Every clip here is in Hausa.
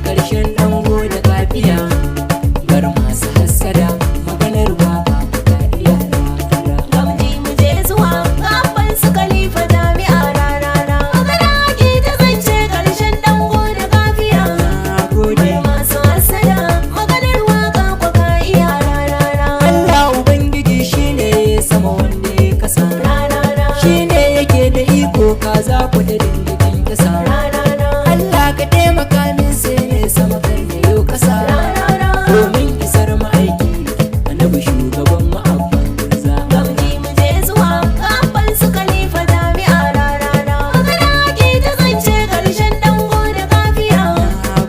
karshen dango da kafiya. Bar masu hassada maganar waka ka iya. Gamji mu je zuwa gaban su Khalifa jami'a rarara. Magana ake ta zance karshen dango da kafiya. Gode Masu hassada maganar waka kwa ka iya rarara. Allah Ubangiji shine sama wanda ya kasa, Rarara. shine yake da iko kaza ku da dindindin kasa. Rarara. Allah ka taimaka min sai ne sama kar ya yo kasa, Rarara. domin isar ma'aiki annabi shugaban ma'abban gurza. Gamji mu je zuwa gaban su Khalifa jami'a rarara. Magana ake ta zance karshen dango da kafiya.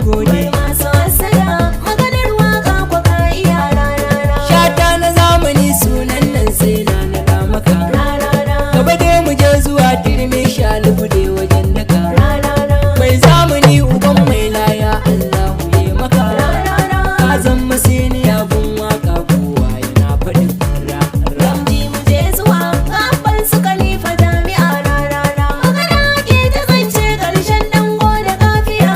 Gode Masu hassada maganar waka kwa ka iya rarara. shata na zamani sunan nan sai na naɗa maka. Rarara. Gaba dai mu je zuwa turmi shalubu dai wajen daka. Rarara. Mai zamani uban mai laya Allahu ya maka. Rarara. Ka zama siniya gun waka kowa yana faɗin ra. Gamji mu je zuwa gaban su Khalifa jami'a rarara. Magana ake ta zance karshen dango da kafiya.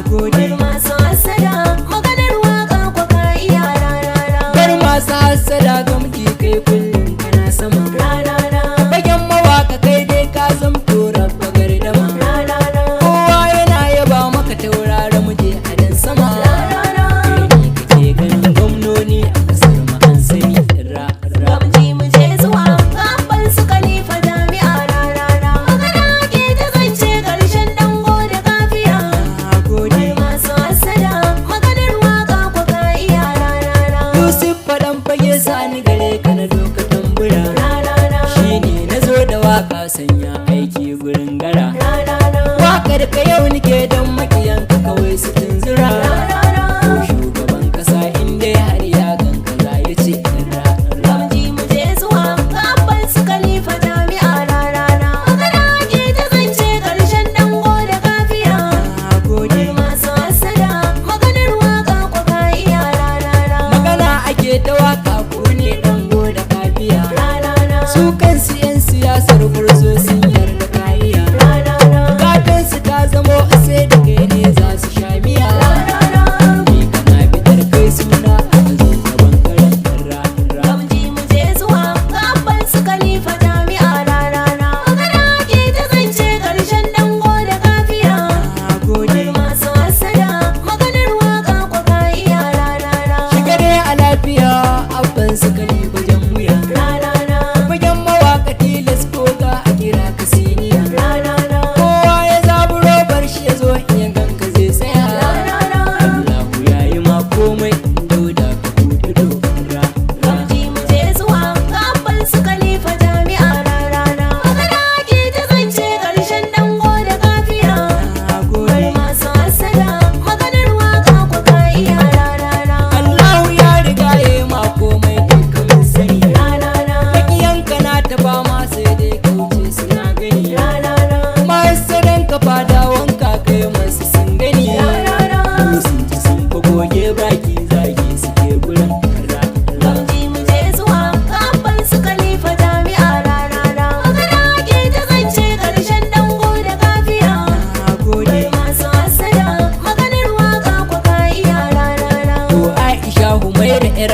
Gode Masu hassada maganar waka kwa ka iya rarara. bar masu hassada gamji kai kullum kana sama. Rarara. Bagen mawaka kai dai ka zamto rabba gardama. Rarara. Kowa yana yaba maka taurara muje a dan sama. Rarara. Kai ne kake ganin gwamnoni a kasar mu an sani ra. Gamji mu je zuwa gaban su Khalifa jami'a rarara. Magana ake ta zance karshen dango da kafiya. Gode Masu hassada maganar waka kwa ka iya rarara. Yusuf faɗan fage sani gare ka na doka tambura. Rarara. Shine na zo da waka sanya aiki gurin gara. Rarara. Wakar ka yau nike don makiyanka kawai su tunzura. Rarara. Ko shugaban kasa inda har ya ganka za ya ce ra. Gamji mu je zuwa gaban su Khalifa jami'a rarara. Magana ake ta zance karshen dango da kafiya. Gode Masu hassada maganar waka kwa ka iya rarara. magana ake ta waka ko ne dango da kafiya. Rarara. Su kansu 'yan siyasar gurzo sun yarda kayiya. Rarara. Kafin su ta zamo sai da kai ne za su sha miya. Rarara. Ni kana fitar kai suna a zo gaban karen ra. Gamji mu je zuwa gaban su Khalifa jami'a rarara. Magana ake ta zance karshen dango da kafiya. Gode Masu hassada maganar waka kwa ka iya rarara. shigare a lafiya abban su Khalifa jan wuya. Rarara. Fagen mawaka tilas ko ga a kira ka siniya. Rarara. Kowa ya zaburo bar shi ya zo in ya ganka zai tsaya. Rarara. Allahu ya yi ma komai dauda ka hudu ra. Gamji mu je zuwa gaban su Khalifa jami'a rarara. Magana ake ta zance karshen dango da kafiya. Gode Masu hassada maganar waka kwa ka iya rarara. Allahu ya riga ya yi ma komai dukkan sani. Rarara. Makiyanka na ta fama sai dai kauce suna gani. Rarara. Masaran ka fadawanka kai masu sun gani. Rarara. Sun ci sun fa goge baki zagi suke gurin ra. Gamji mu je zuwa gaban su Khalifa jami'a rarara. Magana ake ta zance karshen dango da kafiya. Gode Masu hassada maganar waka kwa ka iya rarara. to Aisha Humaira 'yar